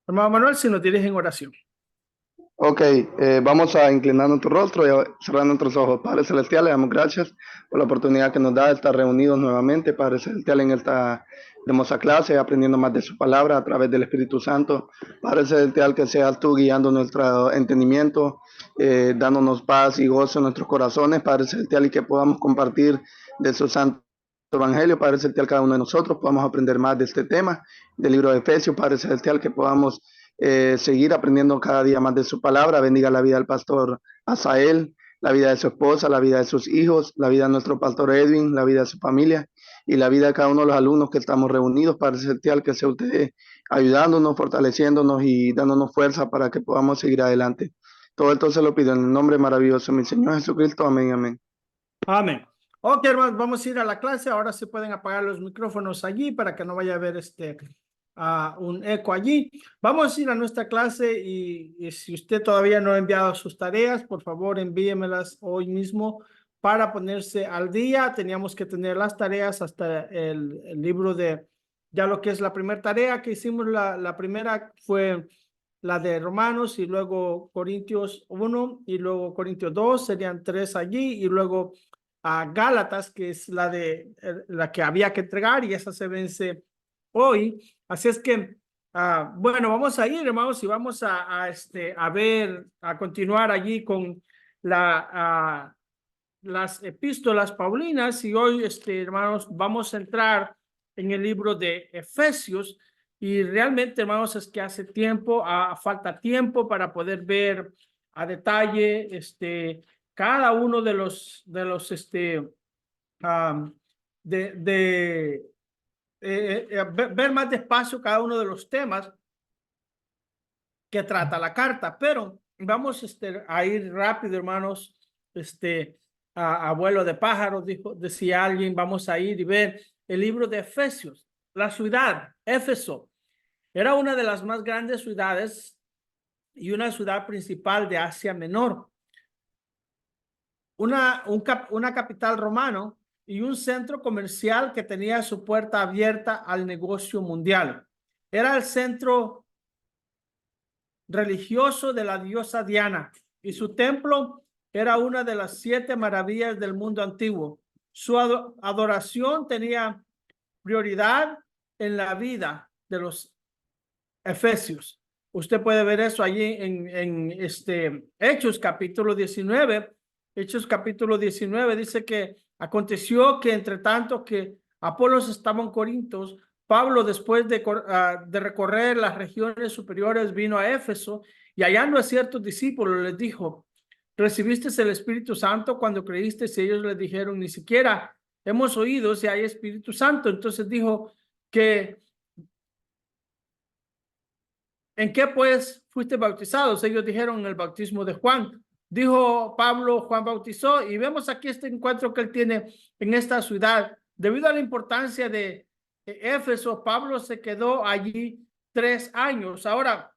Hermano Manuel, si nos dirige en oración. Ok, vamos a inclinar nuestro rostro y a cerrar nuestros ojos. Padre Celestial, le damos gracias por la oportunidad que nos da de estar reunidos nuevamente, Padre Celestial, en esta hermosa clase, aprendiendo más de su palabra a través del Espíritu Santo. Padre Celestial, que seas tú guiando nuestro entendimiento, dándonos paz y gozo en nuestros corazones, Padre Celestial, y que podamos compartir de su santo Evangelio, Padre Celestial, cada uno de nosotros podamos aprender más de este tema, del libro de Efesios, Padre Celestial, que podamos seguir aprendiendo cada día más de su palabra. Bendiga la vida del pastor Asael, la vida de su esposa, la vida de sus hijos, la vida de nuestro pastor Edwin, la vida de su familia y la vida de cada uno de los alumnos que estamos reunidos. Padre Celestial, que sea usted ayudándonos, fortaleciéndonos y dándonos fuerza para que podamos seguir adelante. Todo esto se lo pido en el nombre maravilloso de mi Señor Jesucristo. Amén, amén. Amén. Ok, hermanos, vamos a ir a la clase. Ahora se pueden apagar los micrófonos allí para que no vaya a haber un eco allí. Vamos a ir a nuestra clase y si usted todavía no ha enviado sus tareas, por favor envíemelas hoy mismo para ponerse al día. Teníamos que tener las tareas hasta el libro de, ya lo que es la primera tarea que hicimos, la primera fue la de Romanos y luego Corintios 1 y luego Corintios 2, serían 3 allí y luego a Gálatas, que es la que había que entregar y esa se vence hoy. Así es que, bueno, vamos a ir, hermanos, y vamos a ver, a continuar allí con las epístolas paulinas y hoy, hermanos, vamos a entrar en el libro de Efesios y realmente, hermanos, es que hace tiempo, falta tiempo para poder ver a detalle, cada uno um, de ver más despacio cada uno de los temas que trata la carta, pero vamos a ir rápido, hermanos, a vuelo de pájaros, decía alguien, vamos a ir y ver el libro de Efesios. La ciudad, Éfeso, era una de las más grandes ciudades y una ciudad principal de Asia Menor. Una capital romano y un centro comercial que tenía su puerta abierta al negocio mundial. Era el centro religioso de la diosa Diana y su templo era una de las 7 maravillas del mundo antiguo. Su adoración tenía prioridad en la vida de los efesios. Usted puede ver eso allí en Hechos capítulo 19. Hechos capítulo 19 dice que aconteció que entre tanto que Apolos estaba en Corintios, Pablo después de recorrer las regiones superiores vino a Éfeso y hallando a ciertos discípulos les dijo, ¿recibiste el Espíritu Santo cuando creíste? Y ellos les dijeron, ni siquiera hemos oído si hay Espíritu Santo. Entonces dijo que ¿en qué pues fuiste bautizados? Ellos dijeron en el bautismo de Juan. Dijo Pablo, Juan bautizó y vemos aquí este encuentro que él tiene en esta ciudad. Debido a la importancia de Éfeso, Pablo se quedó allí 3 años. Ahora,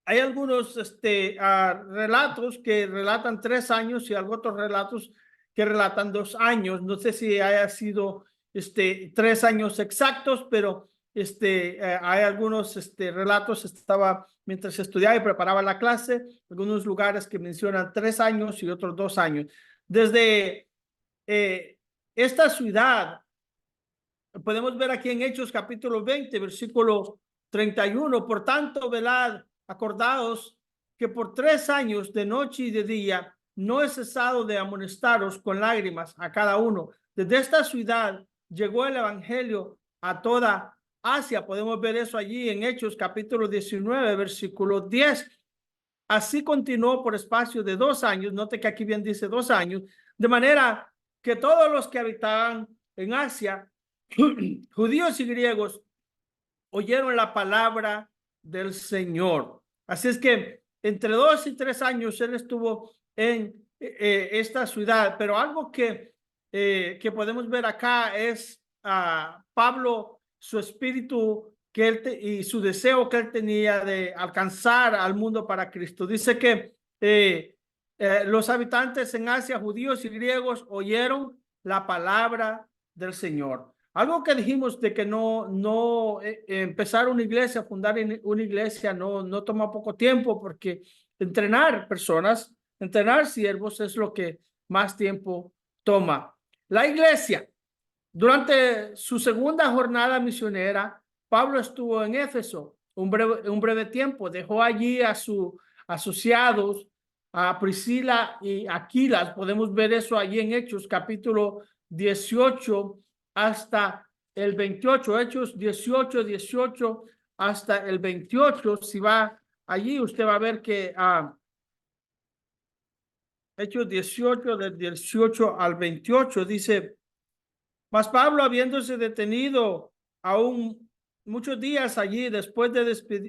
hay algunos relatos que relatan 3 años y otros relatos que relatan 2 años. No sé si haya sido 3 años exactos, pero hay algunos relatos. Estaba mientras estudiaba y preparaba la clase, algunos lugares que mencionan 3 años y otros 2 años. Desde esta ciudad, podemos ver aquí en Hechos capítulo 20, versículo 31. Por tanto, velad, acordaos que por 3 años de noche y de día no he cesado de amonestaros con lágrimas a cada uno. Desde esta ciudad llegó el evangelio a toda Asia. Podemos ver eso allí en Hechos capítulo 19, versículo 10. Así continuó por espacio de 2 años. Note que aquí bien dice 2 años, de manera que todos los que habitaban en Asia, judíos y griegos, oyeron la palabra del Señor. Así es que entre 2 y 3 años él estuvo en esta ciudad, pero algo que podemos ver acá es Pablo, su espíritu que y su deseo que él tenía de alcanzar al mundo para Cristo. Dice que los habitantes en Asia, judíos y griegos, oyeron la palabra del Señor. Algo que dijimos de que empezar una iglesia, fundar una iglesia no toma poco tiempo, porque entrenar personas, entrenar siervos es lo que más tiempo toma. La iglesia, durante su segunda jornada misionera, Pablo estuvo en Éfeso un breve tiempo, dejó allí a sus asociados, a Priscila y Aquila. Podemos ver eso allí en Hechos capítulo 18 hasta el 28, Hechos 18 hasta el 28. Si va allí, usted va a ver que Hechos 18, del 18 al 28, dice: mas Pablo, habiéndose detenido aún muchos días allí, después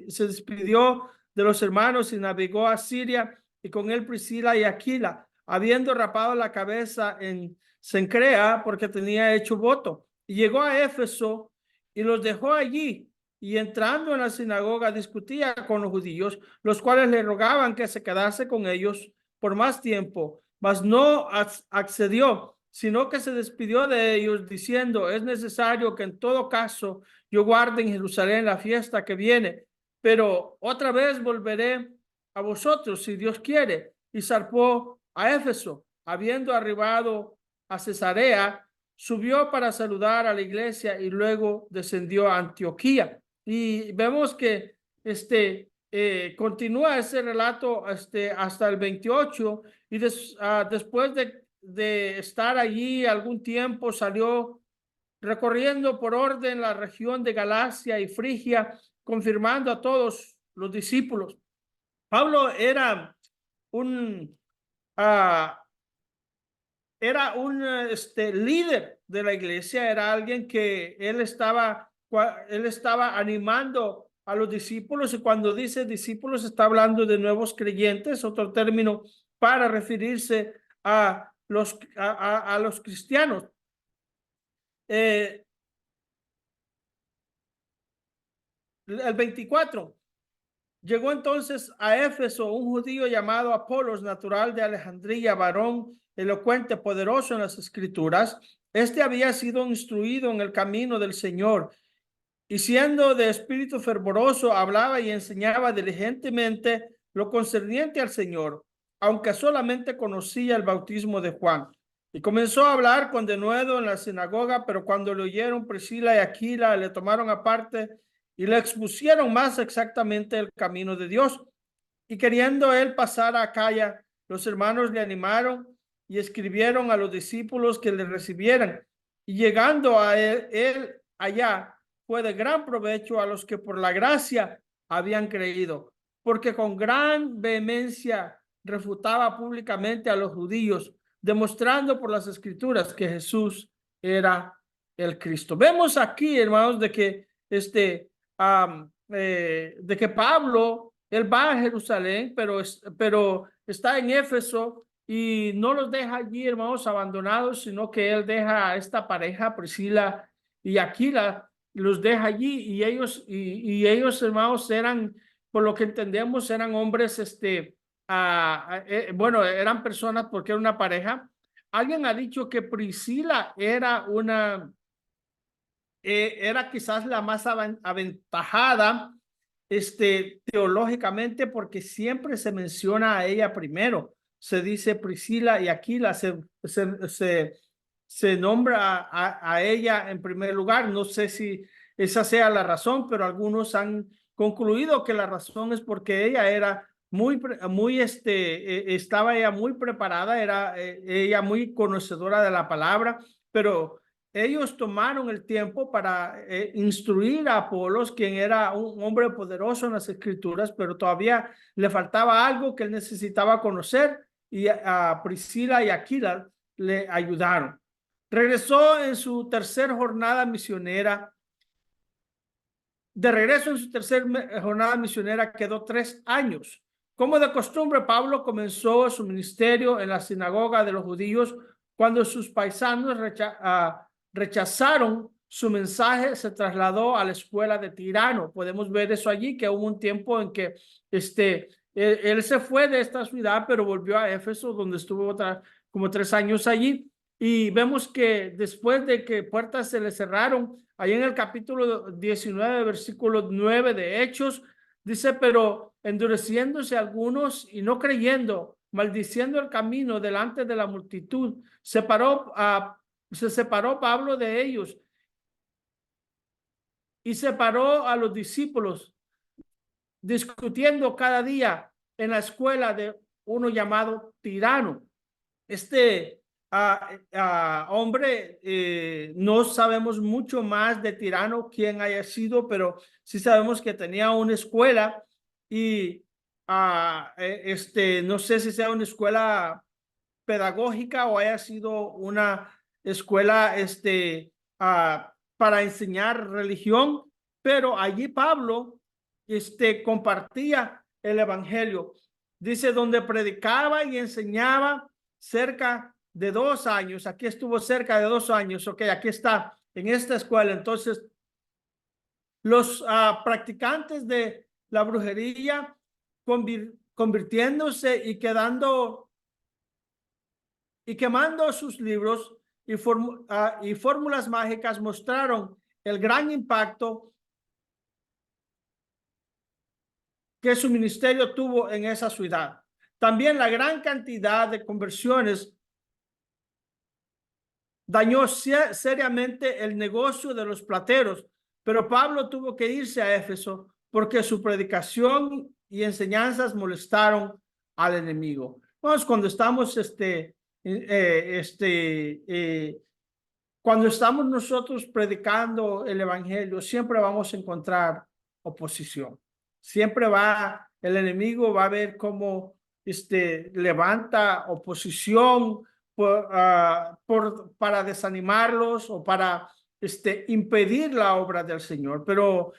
se despidió de los hermanos y navegó a Siria, y con él Priscila y Aquila, habiendo rapado la cabeza en Cencrea, porque tenía hecho voto. Y llegó a Éfeso y los dejó allí, y entrando en la sinagoga discutía con los judíos, los cuales le rogaban que se quedase con ellos por más tiempo, mas no accedió, sino que se despidió de ellos diciendo: es necesario que en todo caso yo guarde en Jerusalén la fiesta que viene, pero otra vez volveré a vosotros si Dios quiere. Y zarpó a Éfeso. Habiendo arribado a Cesarea, subió para saludar a la iglesia y luego descendió a Antioquía. Y vemos que continúa ese relato hasta el 28, y después de estar allí algún tiempo, salió recorriendo por orden la región de Galacia y Frigia, confirmando a todos los discípulos. Pablo un uh, era un líder de la iglesia, era alguien que él estaba animando a los discípulos, y cuando dice discípulos está hablando de nuevos creyentes, otro término para referirse a los cristianos. El 24. Llegó entonces a Éfeso un judío llamado Apolos, natural de Alejandría, varón elocuente, poderoso en las escrituras. Este había sido instruido en el camino del Señor, y siendo de espíritu fervoroso, hablaba y enseñaba diligentemente lo concerniente al Señor, aunque solamente conocía el bautismo de Juan. Y comenzó a hablar con denuedo en la sinagoga, pero cuando le oyeron Priscila y Aquila, le tomaron aparte y le expusieron más exactamente el camino de Dios. Y queriendo él pasar a Acaya, los hermanos le animaron y escribieron a los discípulos que le recibieran. Y llegando a él allá, fue de gran provecho a los que por la gracia habían creído, porque con gran vehemencia refutaba públicamente a los judíos, demostrando por las escrituras que Jesús era el Cristo. Vemos aquí, hermanos, de que Pablo, él va a Jerusalén, pero está en Éfeso, y no los deja allí, hermanos, abandonados, sino que él deja a esta pareja, Priscila y Aquila, los deja allí, y ellos, hermanos, eran, por lo que entendemos, eran hombres, bueno, eran personas porque era una pareja. Alguien ha dicho que Priscila era quizás la más aventajada teológicamente, porque siempre se menciona a ella primero. Se dice Priscila y Aquila, se nombra a ella en primer lugar. No sé si esa sea la razón, pero algunos han concluido que la razón es porque ella era estaba ella muy preparada, era ella muy conocedora de la palabra, pero ellos tomaron el tiempo para instruir a Apolos, quien era un hombre poderoso en las escrituras, pero todavía le faltaba algo que él necesitaba conocer, y a Priscila y Aquila le ayudaron. Regresó en su tercera jornada misionera. De regreso en su tercera jornada misionera quedó 3 años. Como de costumbre, Pablo comenzó su ministerio en la sinagoga de los judíos. Cuando sus paisanos rechazaron su mensaje, se trasladó a la escuela de Tirano. Podemos ver eso allí, que hubo un tiempo en que él se fue de esta ciudad, pero volvió a Éfeso, donde estuvo como 3 años allí. Y vemos que después de que puertas se le cerraron, ahí en el capítulo 19, versículo 9 de Hechos, dice, pero endureciéndose algunos y no creyendo, maldiciendo el camino delante de la multitud, se separó Pablo de ellos y separó a los discípulos, discutiendo cada día en la escuela de uno llamado Tirano. Este hombre, no sabemos mucho más de Tirano, quién haya sido, pero sí sabemos que tenía una escuela y no sé si sea una escuela pedagógica o haya sido una escuela para enseñar religión, pero allí Pablo compartía el evangelio. Dice, donde predicaba y enseñaba cerca de 2 años. Aquí estuvo cerca de 2 años. Ok, aquí está, en esta escuela. Entonces, los practicantes de la brujería convirtiéndose y quemando sus libros y fórmulas mágicas mostraron el gran impacto que su ministerio tuvo en esa ciudad. También la gran cantidad de conversiones dañó seriamente el negocio de los plateros, pero Pablo tuvo que irse a Éfeso porque su predicación y enseñanzas molestaron al enemigo. Entonces, cuando estamos cuando estamos nosotros predicando el evangelio, siempre vamos a encontrar oposición. Siempre el enemigo va a ver cómo levanta oposición para desanimarlos o para impedir la obra del Señor. Pero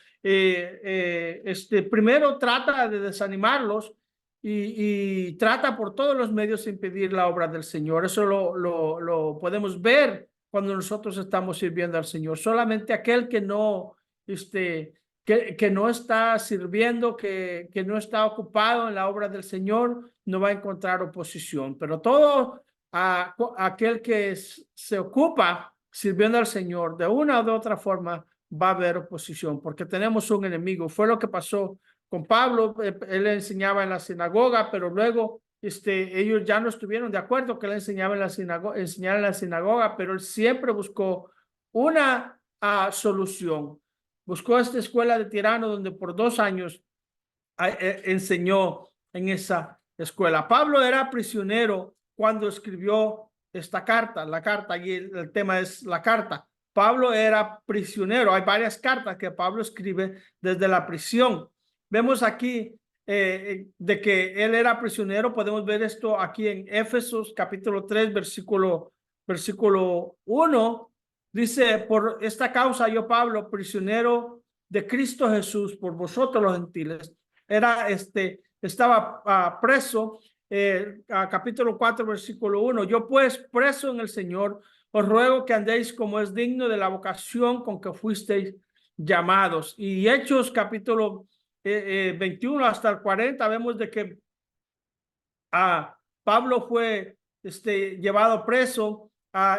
primero trata de desanimarlos y trata por todos los medios de impedir la obra del Señor. Eso lo podemos ver cuando nosotros estamos sirviendo al Señor. Solamente aquel que no, que no está sirviendo, que no está ocupado en la obra del Señor, no va a encontrar oposición. Pero todo aquel que se ocupa sirviendo al Señor, de una o de otra forma, va a haber oposición, porque tenemos un enemigo. Fue lo que pasó con Pablo. Él enseñaba en la sinagoga, pero luego ellos ya no estuvieron de acuerdo que él enseñaba en la enseñara en la sinagoga, pero él siempre buscó una solución. Buscó esta escuela de Tirano donde por 2 años enseñó en esa escuela. Pablo era prisionero cuando escribió esta carta, la carta, y el tema es la carta. Pablo era prisionero. Hay varias cartas que Pablo escribe desde la prisión. Vemos aquí de que él era prisionero. Podemos ver esto aquí en Éfesos capítulo 3, versículo 1. Dice, por esta causa yo, Pablo, prisionero de Cristo Jesús, por vosotros los gentiles. Estaba preso, capítulo 4, versículo 1. Yo pues, preso en el Señor, os ruego que andéis como es digno de la vocación con que fuisteis llamados. Y Hechos capítulo 21 hasta el 40, vemos de que Pablo fue llevado preso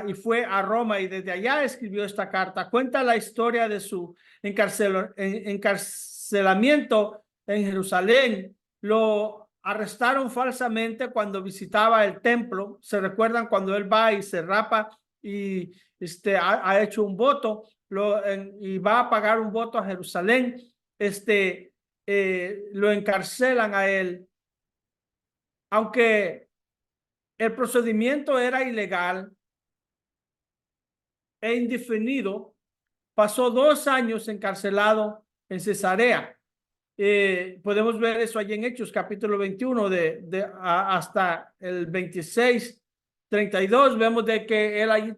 y fue a Roma, y desde allá escribió esta carta. Cuenta la historia de su encarcelamiento en Jerusalén. Lo arrestaron falsamente cuando visitaba el templo. Se recuerdan cuando él va y se rapa y ha hecho un voto y va a pagar un voto a Jerusalén. Lo encarcelan a él, aunque el procedimiento era ilegal e indefinido. Pasó 2 años encarcelado en Cesarea. Podemos ver eso allí en Hechos capítulo 21 hasta el 26, 32. Vemos de que él allí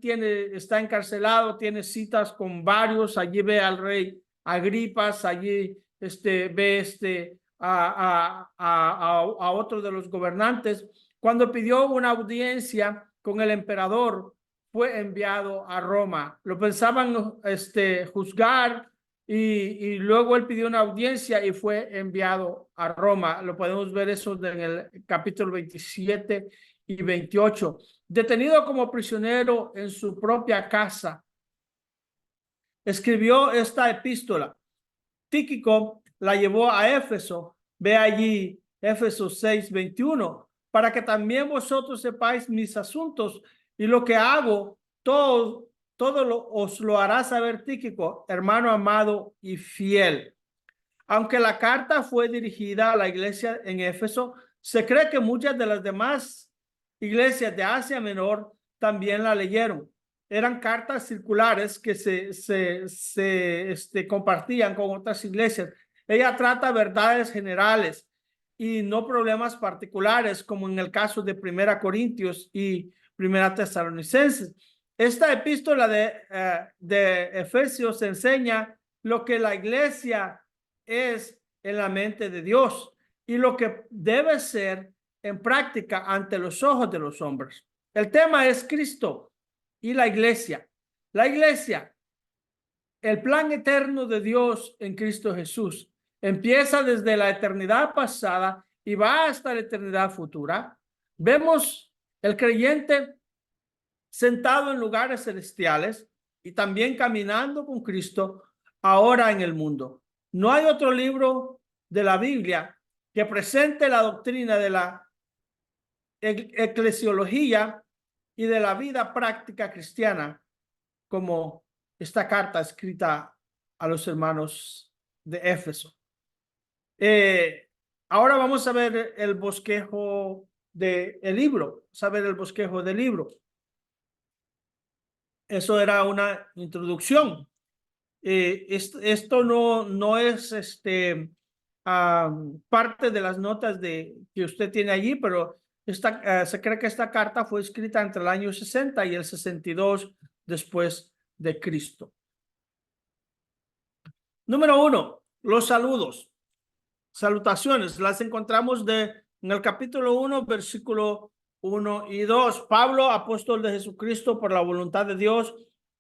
está encarcelado, tiene citas con varios. Allí ve al rey Agripas, allí ve a otro de los gobernantes. Cuando pidió una audiencia con el emperador, fue enviado a Roma. Lo pensaban juzgar y luego él pidió una audiencia y fue enviado a Roma. Lo podemos ver eso en el capítulo 27 y 28. Detenido como prisionero en su propia casa, escribió esta epístola. Tíquico la llevó a Éfeso. Ve allí Éfesos 6:21, para que también vosotros sepáis mis asuntos y lo que hago, todo os lo hará saber Tíquico, hermano amado y fiel. Aunque la carta fue dirigida a la iglesia en Éfeso, se cree que muchas de las demás iglesias de Asia Menor también la leyeron. Eran cartas circulares que se compartían con otras iglesias. Ella trata verdades generales y no problemas particulares, como en el caso de Primera Corintios y Primera Tesalonicenses. Esta epístola de Efesios enseña lo que la iglesia es en la mente de Dios y lo que debe ser en práctica ante los ojos de los hombres. El tema es Cristo y la iglesia. La iglesia, el plan eterno de Dios en Cristo Jesús, empieza desde la eternidad pasada y va hasta la eternidad futura. Vemos el creyente sentado en lugares celestiales y también caminando con Cristo ahora en el mundo. No hay otro libro de la Biblia que presente la doctrina de la eclesiología y de la vida práctica cristiana como esta carta escrita a los hermanos de Éfeso. Ahora vamos a ver el bosquejo del libro, saber el bosquejo del libro. Eso era una introducción. Esto no es parte de las notas que usted tiene allí, pero se cree que esta carta fue escrita entre el año 60 y el 62 después de Cristo. Número 1, los saludos. Salutaciones, las encontramos en el capítulo 1, versículo 1 y 2. Pablo, apóstol de Jesucristo por la voluntad de Dios,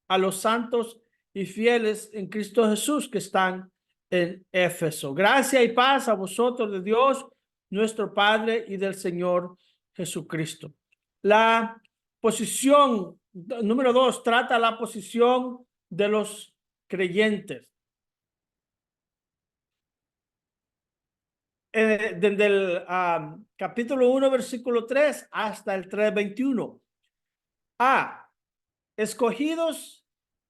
a los santos y fieles en Cristo Jesús que están en Éfeso. Gracia y paz a vosotros de Dios, nuestro Padre, y del Señor Jesucristo. La posición, número 2, trata la posición de los creyentes. Desde el capítulo 1, versículo 3 hasta el 3:21. Escogidos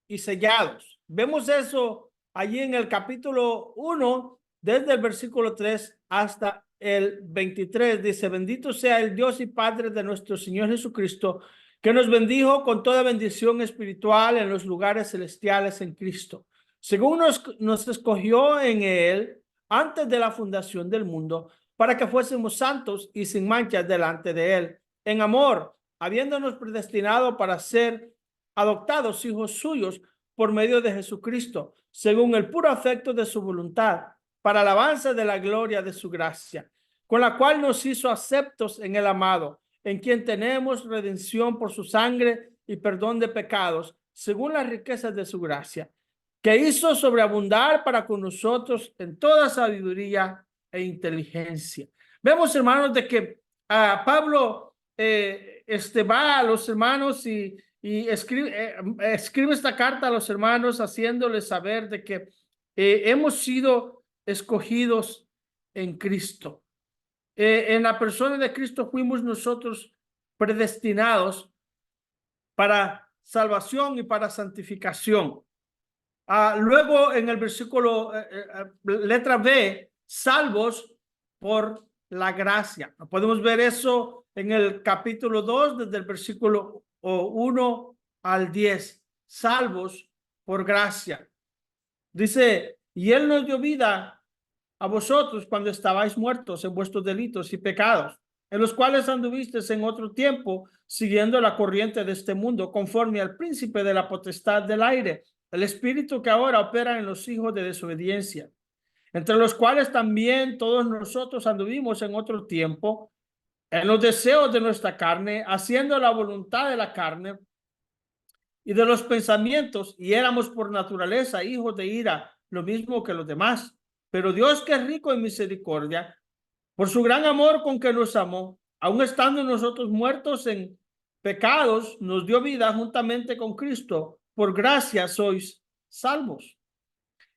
y sellados. Vemos eso allí en el capítulo 1, desde el versículo 3 hasta el 23. Dice: bendito sea el Dios y Padre de nuestro Señor Jesucristo, que nos bendijo con toda bendición espiritual en los lugares celestiales en Cristo, según nos escogió en él antes de la fundación del mundo, para que fuésemos santos y sin mancha delante de él, en amor, habiéndonos predestinado para ser adoptados hijos suyos por medio de Jesucristo, según el puro afecto de su voluntad, para alabanza de la gloria de su gracia, con la cual nos hizo aceptos en el amado, en quien tenemos redención por su sangre y perdón de pecados, según las riquezas de su gracia, que hizo sobreabundar para con nosotros en toda sabiduría e inteligencia. Vemos, hermanos, de que Pablo va a los hermanos y escribe esta carta a los hermanos, haciéndoles saber de que hemos sido escogidos en Cristo. En la persona de Cristo fuimos nosotros predestinados para salvación y para santificación. Luego en el versículo letra B, salvos por la gracia. Podemos ver eso en el capítulo 2, desde el versículo 1 al 10. Salvos por gracia. Dice: y él nos dio vida a vosotros cuando estabais muertos en vuestros delitos y pecados, en los cuales anduvisteis en otro tiempo, siguiendo la corriente de este mundo, conforme al príncipe de la potestad del aire, el espíritu que ahora opera en los hijos de desobediencia, entre los cuales también todos nosotros anduvimos en otro tiempo, en los deseos de nuestra carne, haciendo la voluntad de la carne y de los pensamientos, y éramos por naturaleza hijos de ira, lo mismo que los demás. Pero Dios, que es rico en misericordia, por su gran amor con que nos amó, aun estando nosotros muertos en pecados, nos dio vida juntamente con Cristo. Por gracia sois salvos.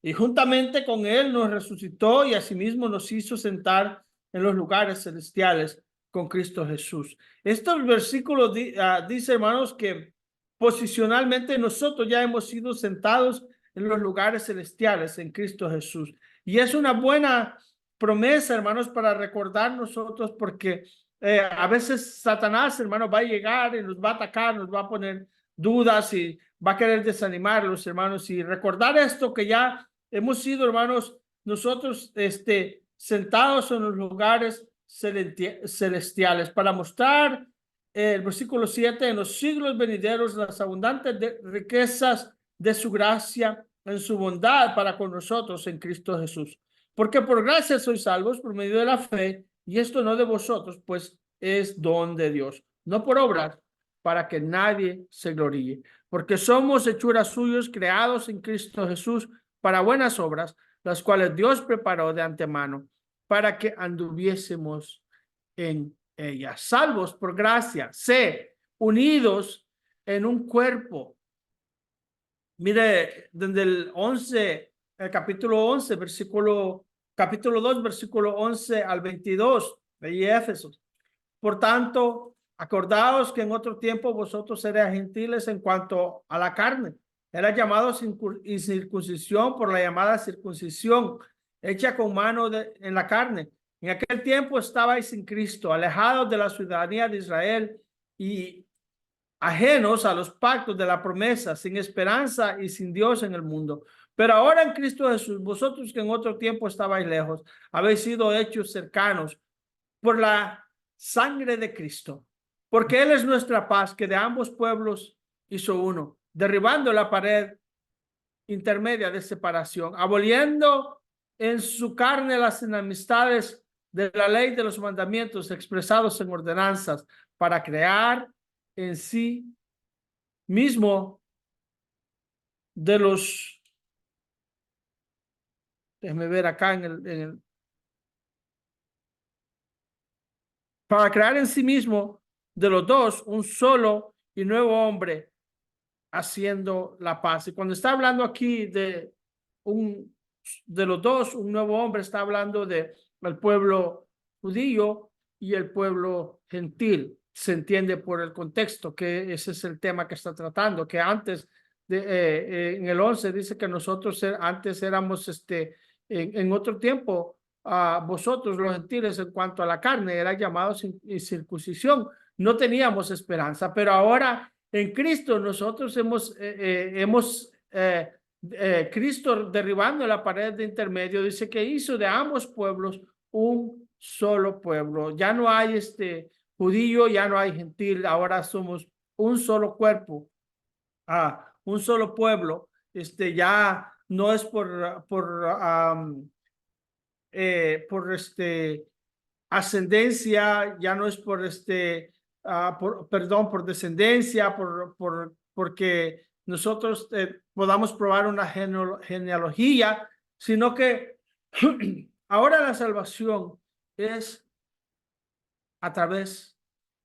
Y juntamente con él nos resucitó y asimismo nos hizo sentar en los lugares celestiales con Cristo Jesús. Estos versículos dice, hermanos, que posicionalmente nosotros ya hemos sido sentados en los lugares celestiales en Cristo Jesús. Y es una buena promesa, hermanos, para recordar nosotros, porque a veces Satanás, hermanos, va a llegar y nos va a atacar, nos va a poner dudas y va a querer desanimar a los hermanos. Y recordar esto, que ya hemos sido, hermanos, nosotros sentados en los lugares celestiales, para mostrar el versículo 7, en los siglos venideros las abundantes riquezas de su gracia en su bondad para con nosotros en Cristo Jesús. Porque por gracia sois salvos por medio de la fe, y esto no de vosotros, pues es don de Dios, no por obras, para que nadie se gloríe. Porque somos hechuras suyas, creados en Cristo Jesús para buenas obras, las cuales Dios preparó de antemano para que anduviésemos en ellas. Salvos por gracia, unidos en un cuerpo. Mire, desde el capítulo 11, capítulo 2, versículo 11 al 22 de Éfesos. Por tanto, acordaos que en otro tiempo vosotros erais gentiles en cuanto a la carne. Erais llamados incircuncisión por la llamada circuncisión, hecha con mano en la carne. En aquel tiempo estabais sin Cristo, alejados de la ciudadanía de Israel y ajenos a los pactos de la promesa, sin esperanza y sin Dios en el mundo. Pero ahora en Cristo Jesús, vosotros que en otro tiempo estabais lejos, habéis sido hechos cercanos por la sangre de Cristo, porque Él es nuestra paz, que de ambos pueblos hizo uno, derribando la pared intermedia de separación, aboliendo en su carne las enemistades de la ley de los mandamientos expresados en ordenanzas, para crear en sí mismo de los, déjeme ver acá para crear en sí mismo de los dos un solo y nuevo hombre, haciendo la paz. Y cuando está hablando aquí de los dos, un nuevo hombre, está hablando de el pueblo judío y el pueblo gentil. Se entiende por el contexto que ese es el tema que está tratando, que antes en el 11 dice que nosotros antes éramos en otro tiempo, vosotros los gentiles en cuanto a la carne eran llamados circuncisión, no teníamos esperanza, pero ahora en Cristo nosotros Cristo derribando la pared de intermedio, dice que hizo de ambos pueblos un solo pueblo. Ya no hay judío, ya no hay gentil, ahora somos un solo cuerpo, un solo pueblo. Ya no es por ascendencia, ya no es por por descendencia, porque nosotros podamos probar una genealogía, sino que ahora la salvación es a través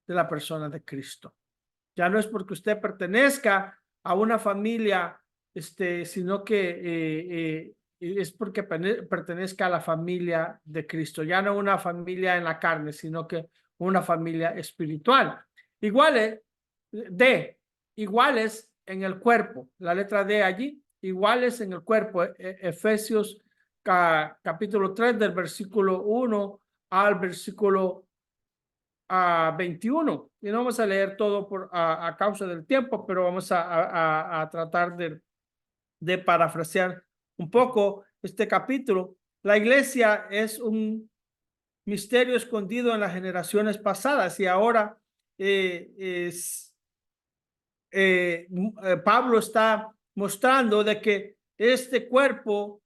de la persona de Cristo. Ya no es porque usted pertenezca a una familia, sino que es porque pertenezca a la familia de Cristo. Ya no una familia en la carne, sino que una familia espiritual. Iguales en el cuerpo. La letra D allí, iguales en el cuerpo. Efesios capítulo 3 del versículo 1 al versículo 21. Y no vamos a leer todo a causa del tiempo, pero vamos a tratar de parafrasear un poco este capítulo. La iglesia es un misterio escondido en las generaciones pasadas y ahora Pablo está mostrando de que este cuerpo,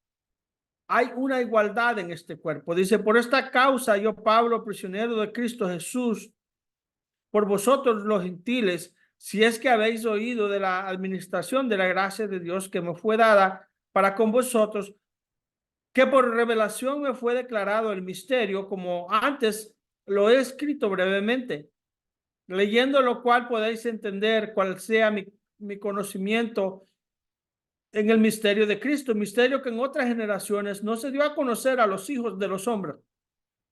hay una igualdad en este cuerpo. Dice, por esta causa yo, Pablo, prisionero de Cristo Jesús, por vosotros los gentiles, si es que habéis oído de la administración de la gracia de Dios que me fue dada para con vosotros, que por revelación me fue declarado el misterio, como antes lo he escrito brevemente, leyendo lo cual podéis entender cuál sea mi conocimiento en el misterio de Cristo, misterio que en otras generaciones no se dio a conocer a los hijos de los hombres,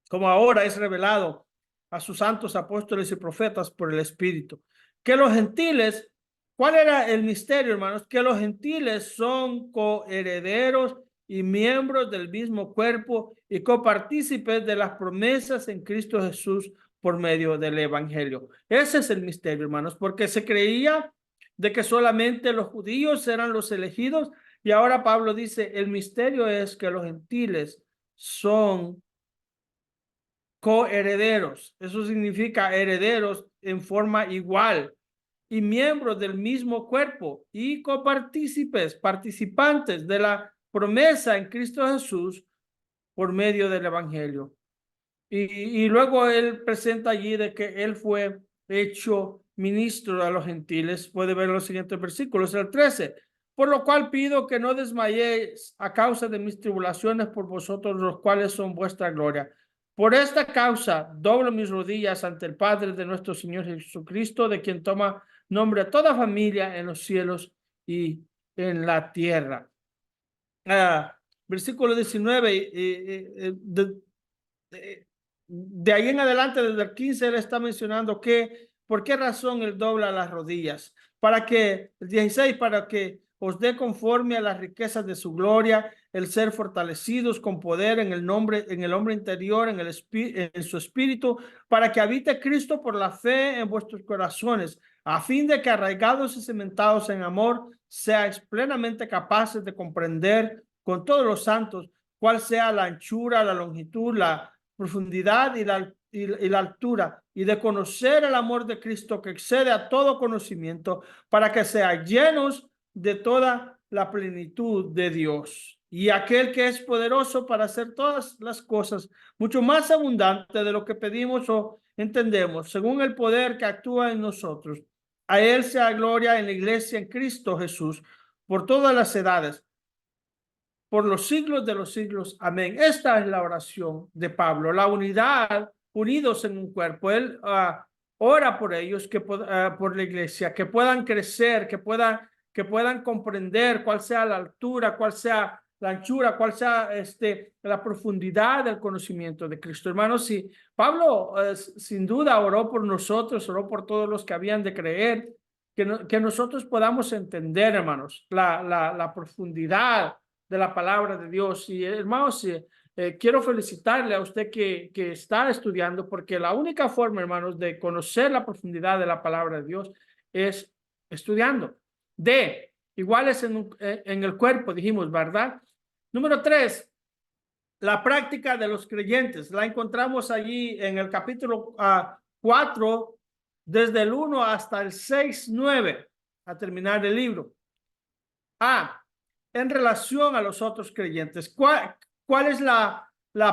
como ahora es revelado a sus santos apóstoles y profetas por el Espíritu. Que los gentiles, ¿cuál era el misterio, hermanos? Que los gentiles son coherederos y miembros del mismo cuerpo y copartícipes de las promesas en Cristo Jesús por medio del Evangelio. Ese es el misterio, hermanos, porque se creía de que solamente los judíos eran los elegidos, y ahora Pablo dice, el misterio es que los gentiles son coherederos. Eso significa herederos en forma igual y miembros del mismo cuerpo y copartícipes, participantes de la promesa en Cristo Jesús por medio del Evangelio. Y luego él presenta allí de que él fue hecho ministro a los gentiles. Puede ver los siguientes versículos, el 13. Por lo cual pido que no desmayéis a causa de mis tribulaciones por vosotros, los cuales son vuestra gloria. Por esta causa doblo mis rodillas ante el Padre de nuestro Señor Jesucristo, de quien toma nombre a toda familia en los cielos y en la tierra. Versículo 19. De ahí en adelante, desde el 15, él está mencionando que por qué razón él dobla las rodillas. Para que, el 16, para que os dé conforme a las riquezas de su gloria, el ser fortalecidos con poder en el hombre interior, en su espíritu, para que habite Cristo por la fe en vuestros corazones, a fin de que arraigados y cimentados en amor, seáis plenamente capaces de comprender con todos los santos cuál sea la anchura, la longitud, la profundidad y la altura, y de conocer el amor de Cristo que excede a todo conocimiento, para que sean llenos de toda la plenitud de Dios. Y aquel que es poderoso para hacer todas las cosas mucho más abundante de lo que pedimos o entendemos, según el poder que actúa en nosotros. A él sea gloria en la iglesia en Cristo Jesús por todas las edades, por los siglos de los siglos. Amén. Esta es la oración de Pablo, la unidad, unidos en un cuerpo. Él ora por ellos, por la iglesia, que puedan crecer, que puedan comprender cuál sea la altura, cuál sea la anchura, cuál sea la profundidad del conocimiento de Cristo. Hermanos, si Pablo sin duda oró por nosotros, oró por todos los que habían de creer, que nosotros podamos entender, hermanos, la profundidad de la palabra de Dios. Y hermanos, quiero felicitarle a usted que está estudiando, porque la única forma, hermanos, de conocer la profundidad de la palabra de Dios es estudiando. Iguales en el cuerpo, dijimos, ¿verdad? Número 3, la práctica de los creyentes. La encontramos allí en el capítulo 4, desde el 1 hasta el 6, 9, a terminar el libro. En relación a los otros creyentes. ¿Cuál es la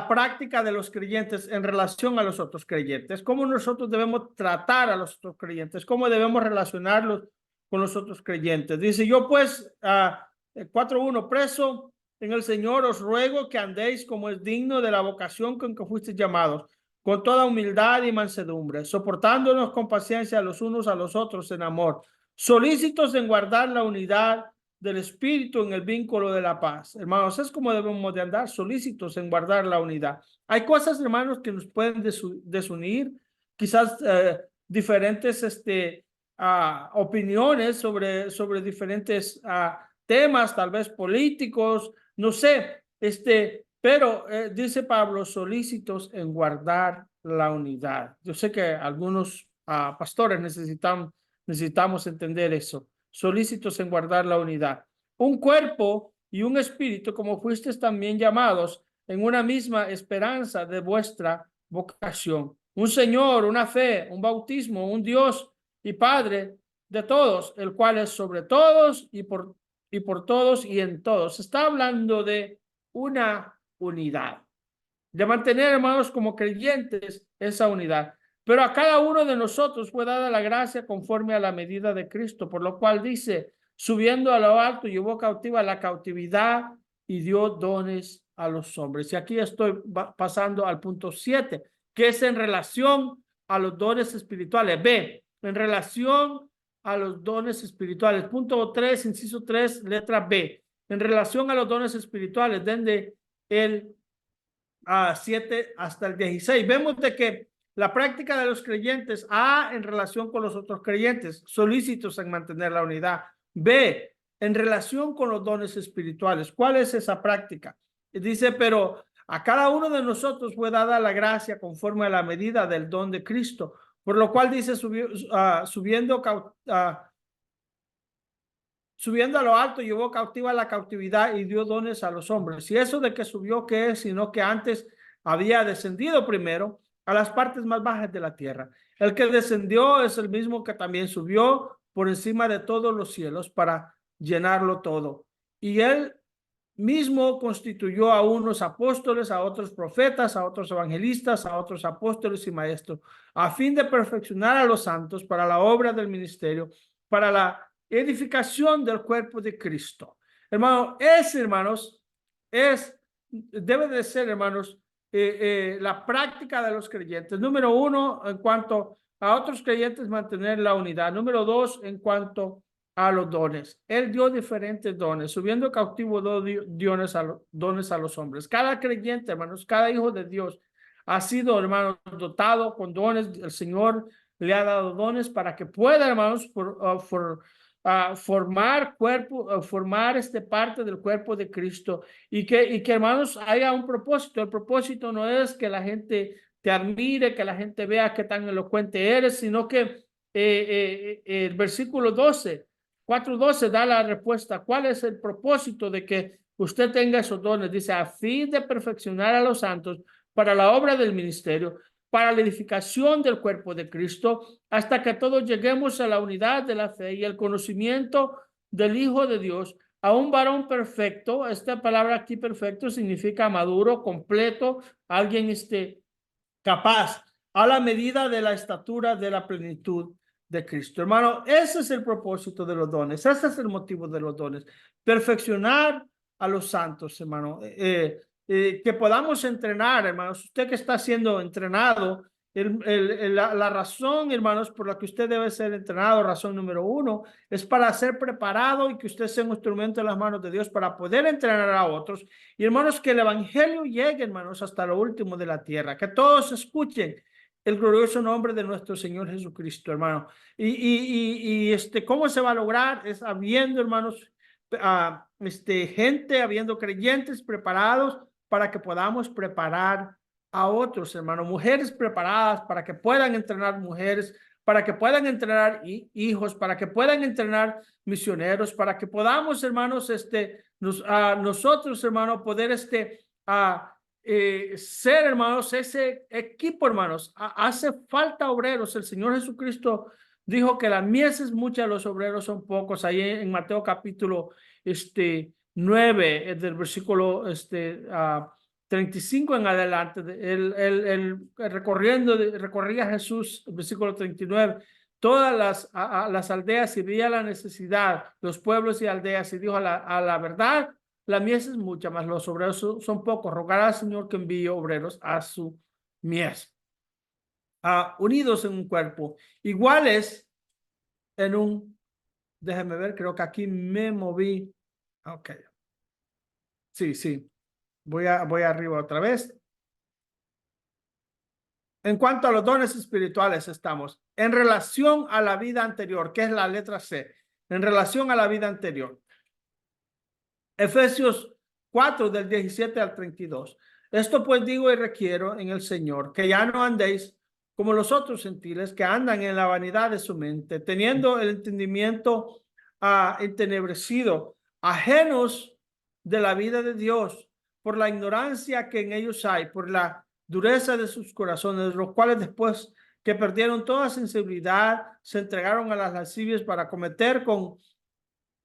práctica de los creyentes en relación a los otros creyentes? ¿Cómo nosotros debemos tratar a los otros creyentes? ¿Cómo debemos relacionarlos con los otros creyentes? Dice, yo pues, 4:1, preso en el Señor, os ruego que andéis como es digno de la vocación con que fuisteis llamados, con toda humildad y mansedumbre, soportándonos con paciencia los unos a los otros en amor, solícitos en guardar la unidad del Espíritu en el vínculo de la paz. Hermanos, es como debemos de andar, solícitos en guardar la unidad. Hay cosas, hermanos, que nos pueden desunir, quizás diferentes opiniones sobre diferentes temas, tal vez políticos, no sé, pero dice Pablo, solícitos en guardar la unidad. Yo sé que algunos pastores necesitamos entender eso. Solícitos en guardar la unidad. Un cuerpo y un espíritu, como fuisteis también llamados, en una misma esperanza de vuestra vocación. Un Señor, una fe, un bautismo, un Dios y Padre de todos, el cual es sobre todos y por todos y en todos. Está hablando de una unidad, de mantener, hermanos, como creyentes esa unidad. Pero a cada uno de nosotros fue dada la gracia conforme a la medida de Cristo, por lo cual dice, subiendo a lo alto, llevó cautiva la cautividad y dio dones a los hombres. Y aquí estoy pasando al punto 7, que es en relación a los dones espirituales. B, en relación a los dones espirituales. Punto 3, inciso 3, letra B. En relación a los dones espirituales, desde el 7 hasta el 16. Vemos de que la práctica de los creyentes, A, en relación con los otros creyentes, solícitos en mantener la unidad. B, en relación con los dones espirituales. ¿Cuál es esa práctica? Dice, pero a cada uno de nosotros fue dada la gracia conforme a la medida del don de Cristo, por lo cual dice, subiendo a lo alto, llevó cautiva la cautividad y dio dones a los hombres. Y eso de que subió, ¿qué es? Sino que antes había descendido primero a las partes más bajas de la tierra. El que descendió es el mismo que también subió por encima de todos los cielos para llenarlo todo. Y él mismo constituyó a unos apóstoles, a otros profetas, a otros evangelistas, a otros apóstoles y maestros, a fin de perfeccionar a los santos para la obra del ministerio, para la edificación del cuerpo de Cristo. Hermanos, debe de ser, hermanos, la práctica de los creyentes. Número 1, en cuanto a otros creyentes, mantener la unidad. Número 2, en cuanto a los dones. Él dio diferentes dones. Subiendo cautivo dones a los hombres. Cada creyente, hermanos, cada hijo de Dios ha sido, hermanos, dotado con dones. El Señor le ha dado dones para que pueda, hermanos, formar parte del cuerpo de Cristo y que, hermanos, haya un propósito. El propósito no es que la gente te admire, que la gente vea qué tan elocuente eres, sino que el versículo 4:12 da la respuesta. ¿Cuál es el propósito de que usted tenga esos dones? Dice, a fin de perfeccionar a los santos para la obra del ministerio, para la edificación del cuerpo de Cristo, hasta que todos lleguemos a la unidad de la fe y el conocimiento del Hijo de Dios, a un varón perfecto. Esta palabra aquí, perfecto, significa maduro, completo, alguien capaz, a la medida de la estatura de la plenitud de Cristo. Hermano, ese es el propósito de los dones, ese es el motivo de los dones, perfeccionar a los santos, hermano. Que podamos entrenar, hermanos. Usted que está siendo entrenado, la razón, hermanos, por la que usted debe ser entrenado, razón número 1, es para ser preparado y que usted sea un instrumento en las manos de Dios para poder entrenar a otros. Y hermanos, que el evangelio llegue, hermanos, hasta lo último de la tierra, que todos escuchen el glorioso nombre de nuestro Señor Jesucristo, hermano. ¿Cómo se va a lograr? Es habiendo, hermanos, habiendo creyentes preparados para que podamos preparar a otros, hermanos, mujeres preparadas para que puedan entrenar mujeres, para que puedan entrenar hijos, para que puedan entrenar misioneros, para que podamos, hermanos, nosotros, hermanos, poder ser, hermanos, ese equipo, hermanos. Hace falta obreros. El Señor Jesucristo dijo que la mies es mucha, los obreros son pocos. Ahí en Mateo capítulo 9, del versículo 35 en adelante, recorría Jesús, el versículo 39, todas las aldeas y veía la necesidad, los pueblos y aldeas, y dijo a la verdad, la mies es mucha, mas los obreros son pocos. Rogará al Señor que envíe obreros a su mies. Unidos en un cuerpo, iguales déjeme ver, creo que aquí me moví. Ok. Sí. Voy arriba otra vez. En cuanto a los dones espirituales, estamos en relación a la vida anterior, que es la letra C, en relación a la vida anterior. Efesios 4, del 17 al 32. Esto pues digo y requiero en el Señor, que ya no andéis como los otros gentiles que andan en la vanidad de su mente, teniendo el entendimiento entenebrecido, ajenos de la vida de Dios, por la ignorancia que en ellos hay, por la dureza de sus corazones, los cuales después que perdieron toda sensibilidad, se entregaron a las lascivias para cometer con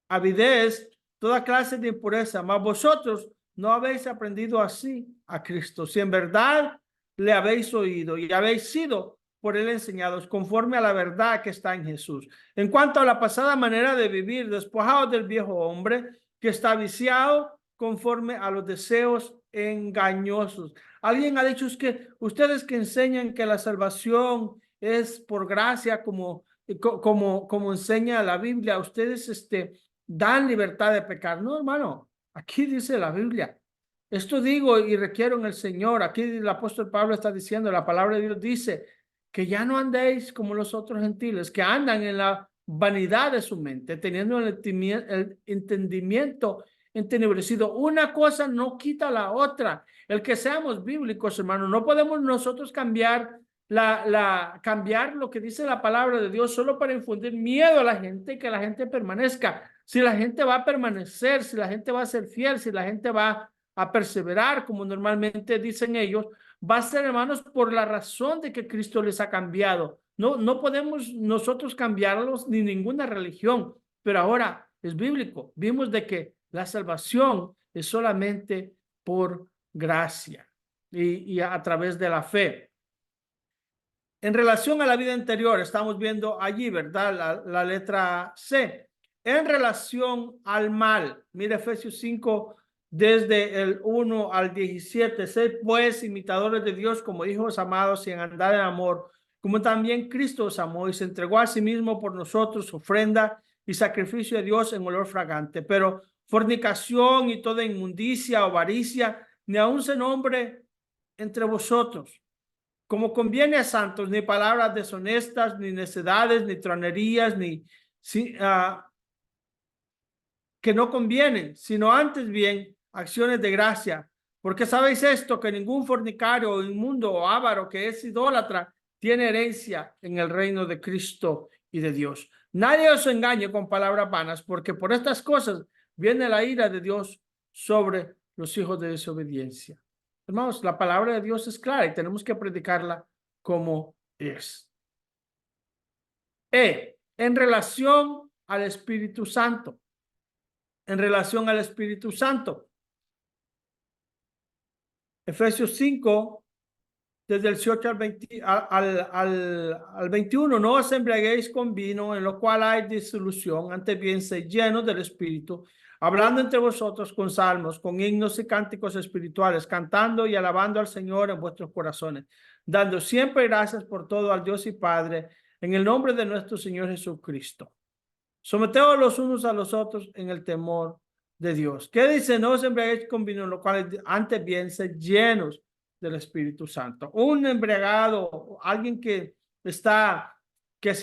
avidez toda clase de impureza. Mas vosotros no habéis aprendido así a Cristo, si en verdad le habéis oído y habéis sido por él enseñados conforme a la verdad que está en Jesús. En cuanto a la pasada manera de vivir, despojados del viejo hombre que está viciado conforme a los deseos engañosos. Alguien ha dicho, es que ustedes que enseñan que la salvación es por gracia, como enseña la Biblia, ustedes dan libertad de pecar. No, hermano, aquí dice la Biblia. Esto digo y requiero en el Señor. Aquí el apóstol Pablo está diciendo, la palabra de Dios dice que ya no andéis como los otros gentiles, que andan en la vanidad de su mente, teniendo el entendimiento entenebrecido. Una cosa no quita la otra. El que seamos bíblicos, hermano, no podemos nosotros cambiar cambiar lo que dice la palabra de Dios solo para infundir miedo a la gente, que la gente permanezca. Si la gente va a permanecer, si la gente va a ser fiel, si la gente va a perseverar, como normalmente dicen ellos, va a ser, hermanos, por la razón de que Cristo les ha cambiado. No podemos nosotros cambiarlos ni ninguna religión, pero ahora es bíblico. Vimos de que la salvación es solamente por gracia y a través de la fe. En relación a la vida interior, estamos viendo allí, ¿verdad? La letra C. En relación al mal, mire Efesios 5, desde el 1 al 17. Sed pues imitadores de Dios como hijos amados y en andar en amor, como también Cristo os amó y se entregó a sí mismo por nosotros, ofrenda y sacrificio de Dios en olor fragante. Pero fornicación y toda inmundicia o avaricia, ni aun se nombre entre vosotros, como conviene a santos, ni palabras deshonestas, ni necedades, ni tronerías, que no convienen, sino antes bien acciones de gracia. Porque sabéis esto, que ningún fornicario o inmundo o avaro que es idólatra tiene herencia en el reino de Cristo y de Dios. Nadie os engañe con palabras vanas, porque por estas cosas viene la ira de Dios sobre los hijos de desobediencia. Hermanos, la palabra de Dios es clara y tenemos que predicarla como es. En relación al Espíritu Santo. En relación al Espíritu Santo. Efesios 5, desde el 18 al 21, no os embriaguéis con vino, en lo cual hay disolución, antes bien sed llenos del Espíritu, hablando entre vosotros con salmos, con himnos y cánticos espirituales, cantando y alabando al Señor en vuestros corazones, dando siempre gracias por todo al Dios y Padre, en el nombre de nuestro Señor Jesucristo. Someteos los unos a los otros en el temor de Dios. ¿Qué dice? No os embriaguéis con vino, en lo cual antes bien sed llenos del Espíritu Santo. Un embriagado, alguien que se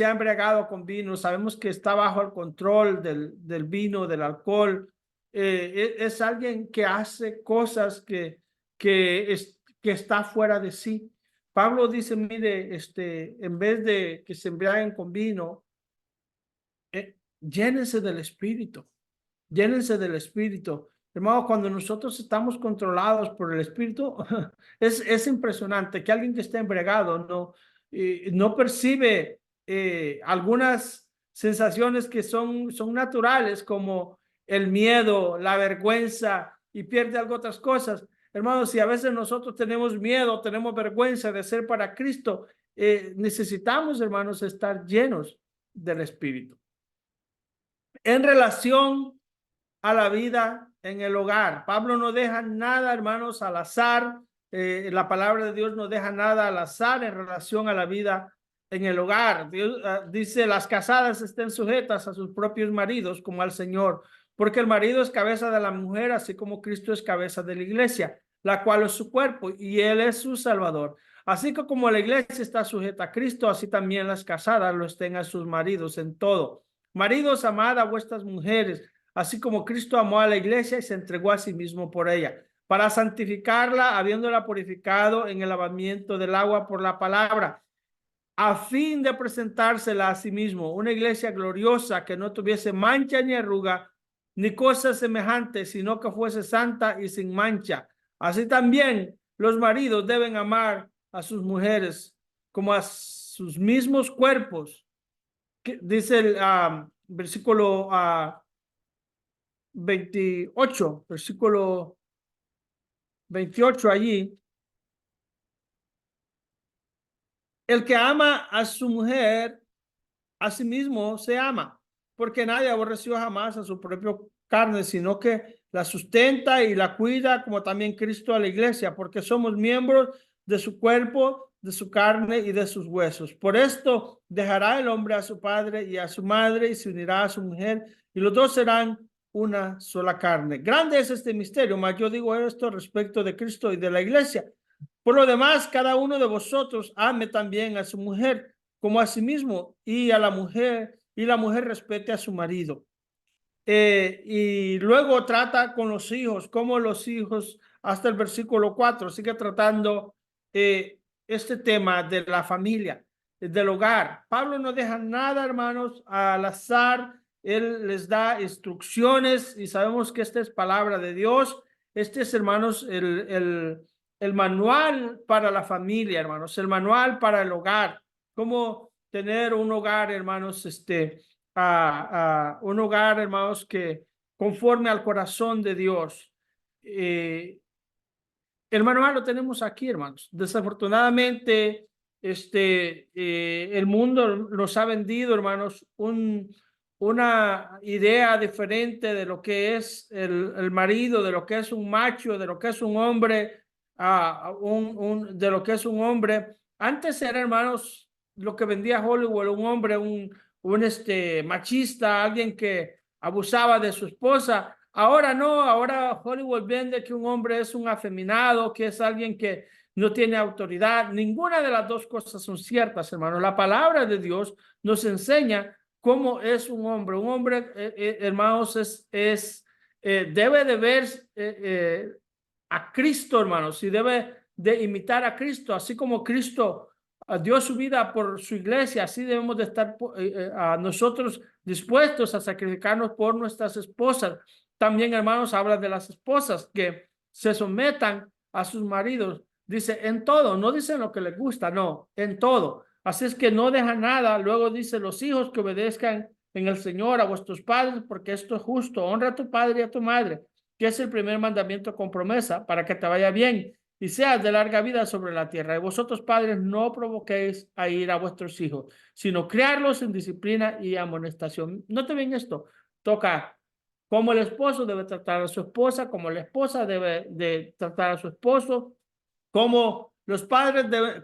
ha embriagado con vino, sabemos que está bajo el control del vino, del alcohol. Es alguien que hace cosas que está fuera de sí. Pablo dice, mire, en vez de que se embriaguen con vino, llénense del Espíritu. Llénense del Espíritu. Hermano, cuando nosotros estamos controlados por el Espíritu, es impresionante que alguien que esté embriagado no percibe algunas sensaciones que son naturales, como el miedo, la vergüenza, y pierde algo otras cosas. Hermanos, si a veces nosotros tenemos miedo, tenemos vergüenza de ser para Cristo, necesitamos, hermanos, estar llenos del Espíritu. En relación a la vida en el hogar, Pablo no deja nada, hermanos, al azar. La palabra de Dios no deja nada al azar en relación a la vida en el hogar. Dios dice, las casadas estén sujetas a sus propios maridos como al Señor, porque el marido es cabeza de la mujer, así como Cristo es cabeza de la iglesia, la cual es su cuerpo y él es su salvador. Así que como la iglesia está sujeta a Cristo, así también las casadas lo estén a sus maridos en todo. Maridos, amad a vuestras mujeres, así como Cristo amó a la iglesia y se entregó a sí mismo por ella, para santificarla, habiéndola purificado en el lavamiento del agua por la palabra, a fin de presentársela a sí mismo, una iglesia gloriosa que no tuviese mancha ni arruga, ni cosa semejante, sino que fuese santa y sin mancha. Así también los maridos deben amar a sus mujeres como a sus mismos cuerpos. Dice el versículo 28, versículo 28 allí. El que ama a su mujer, a sí mismo se ama, porque nadie aborreció jamás a su propia carne, sino que la sustenta y la cuida, como también Cristo a la iglesia, porque somos miembros de su cuerpo, de su carne y de sus huesos. Por esto dejará el hombre a su padre y a su madre y se unirá a su mujer y los dos serán una sola carne. Grande es este misterio, mas yo digo esto respecto de Cristo y de la iglesia. Por lo demás, cada uno de vosotros ame también a su mujer como a sí mismo y a la mujer, y la mujer respete a su marido. Y luego trata con los hijos, como los hijos, hasta el versículo 4, sigue tratando este tema de la familia, del hogar. Pablo no deja nada, hermanos, al azar. Él les da instrucciones y sabemos que esta es palabra de Dios. Este es, hermanos, el manual para la familia, hermanos, el manual para el hogar. Cómo tener un hogar, hermanos, a un hogar, hermanos, que conforme al corazón de Dios. El manual lo tenemos aquí, hermanos. Desafortunadamente, el mundo nos ha vendido, hermanos, una idea diferente de lo que es el marido, de lo que es un macho, de lo que es un hombre, de lo que es un hombre. Antes era, hermanos, lo que vendía Hollywood, un hombre, un machista, alguien que abusaba de su esposa. Ahora no, ahora Hollywood vende que un hombre es un afeminado, que es alguien que no tiene autoridad. Ninguna de las dos cosas son ciertas, hermano. La palabra de Dios nos enseña cómo es un hombre. Un hombre, hermanos, debe de ver a Cristo, hermanos, y debe de imitar a Cristo, así como Cristo dio su vida por su iglesia, así debemos de estar a nosotros dispuestos a sacrificarnos por nuestras esposas. También, hermanos, habla de las esposas que se sometan a sus maridos. Dice en todo, no dice en lo que les gusta, no, en todo. Así es que no deja nada. Luego dice los hijos que obedezcan en el Señor a vuestros padres, porque esto es justo. Honra a tu padre y a tu madre, que es el primer mandamiento con promesa, para que te vaya bien y seas de larga vida sobre la tierra. Y vosotros, padres, no provoquéis a ir a vuestros hijos, sino criarlos en disciplina y amonestación. Note bien esto, toca cómo el esposo debe tratar a su esposa, cómo la esposa debe de tratar a su esposo, cómo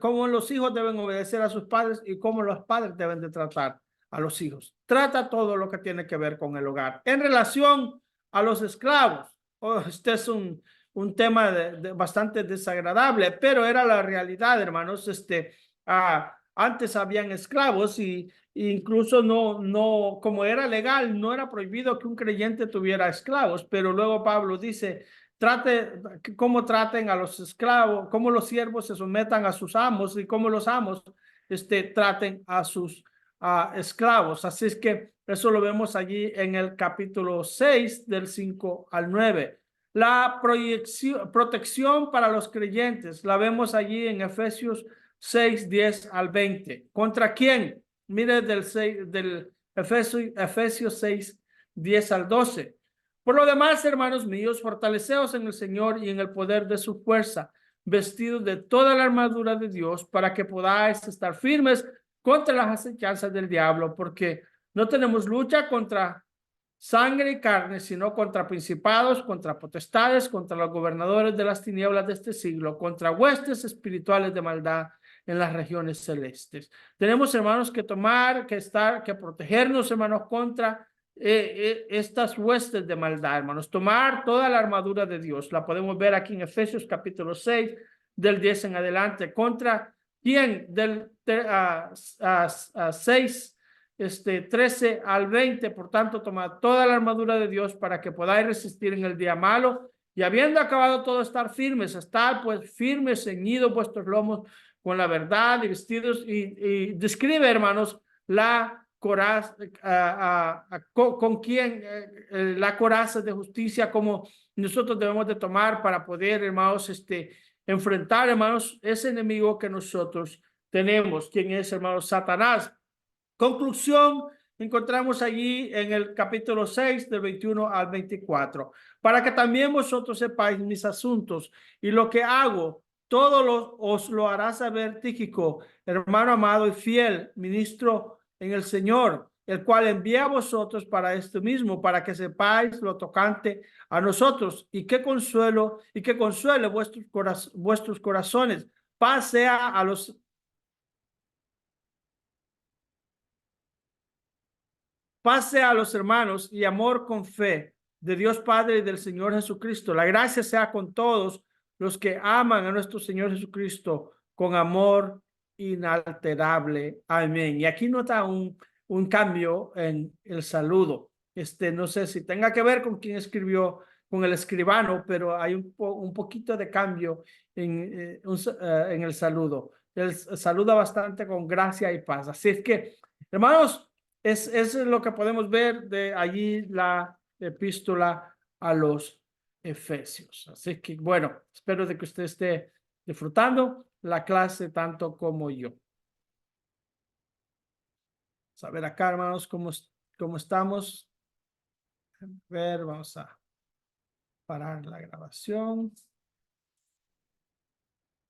cómo los hijos deben obedecer a sus padres y cómo los padres deben de tratar a los hijos. Trata todo lo que tiene que ver con el hogar. En relación a los esclavos, este es un tema bastante desagradable, pero era la realidad, hermanos. Antes habían esclavos y incluso no, como era legal, no era prohibido que un creyente tuviera esclavos, pero luego Pablo dice, cómo traten a los esclavos, cómo los siervos se sometan a sus amos y cómo los amos traten a sus esclavos. Así es que eso lo vemos allí en el capítulo 6 del 5 al 9. La protección para los creyentes la vemos allí en Efesios 6, 10 al 20. ¿Contra quién? Mire del Efesios 6, 10 al 12. Por lo demás, hermanos míos, fortaleceos en el Señor y en el poder de su fuerza, vestidos de toda la armadura de Dios, para que podáis estar firmes contra las acechanzas del diablo, porque no tenemos lucha contra sangre y carne, sino contra principados, contra potestades, contra los gobernadores de las tinieblas de este siglo, contra huestes espirituales de maldad en las regiones celestes. Tenemos, hermanos, que protegernos, hermanos, contra estas huestes de maldad, hermanos. Tomar toda la armadura de Dios. La podemos ver aquí en Efesios capítulo 6, del 10 en adelante. ¿Contra quién? Del 6, 13 al 20. Por tanto, tomad toda la armadura de Dios para que podáis resistir en el día malo, y habiendo acabado todo, estar firmes. Estar pues firmes, ceñidos vuestros lomos con la verdad y vestidos, y describe, hermanos, la coraza, con quién la coraza de justicia, como nosotros debemos de tomar para poder, hermanos, enfrentar, hermanos, ese enemigo que nosotros tenemos. ¿Quién es, hermanos? Satanás. Conclusión, encontramos allí en el capítulo 6, del 21 al 24. Para que también vosotros sepáis mis asuntos y lo que hago, os lo hará saber Tíquico, hermano amado y fiel, ministro en el Señor, el cual envía a vosotros para esto mismo, para que sepáis lo tocante a nosotros, y que consuele vuestros corazones. Paz sea a los Pase a los hermanos y amor con fe de Dios Padre y del Señor Jesucristo. La gracia sea con todos los que aman a nuestro Señor Jesucristo con amor inalterable. Amén. Y aquí nota un cambio en el saludo. No sé si tenga que ver con quien escribió, con el escribano, pero hay un poquito de cambio en el saludo. Él saluda bastante con gracia y paz. Así es que, hermanos, es lo que podemos ver de allí la epístola a los Efesios. Así que, bueno, espero de que usted esté disfrutando la clase tanto como yo. Vamos a ver acá, hermanos, cómo estamos. A ver, vamos a parar la grabación.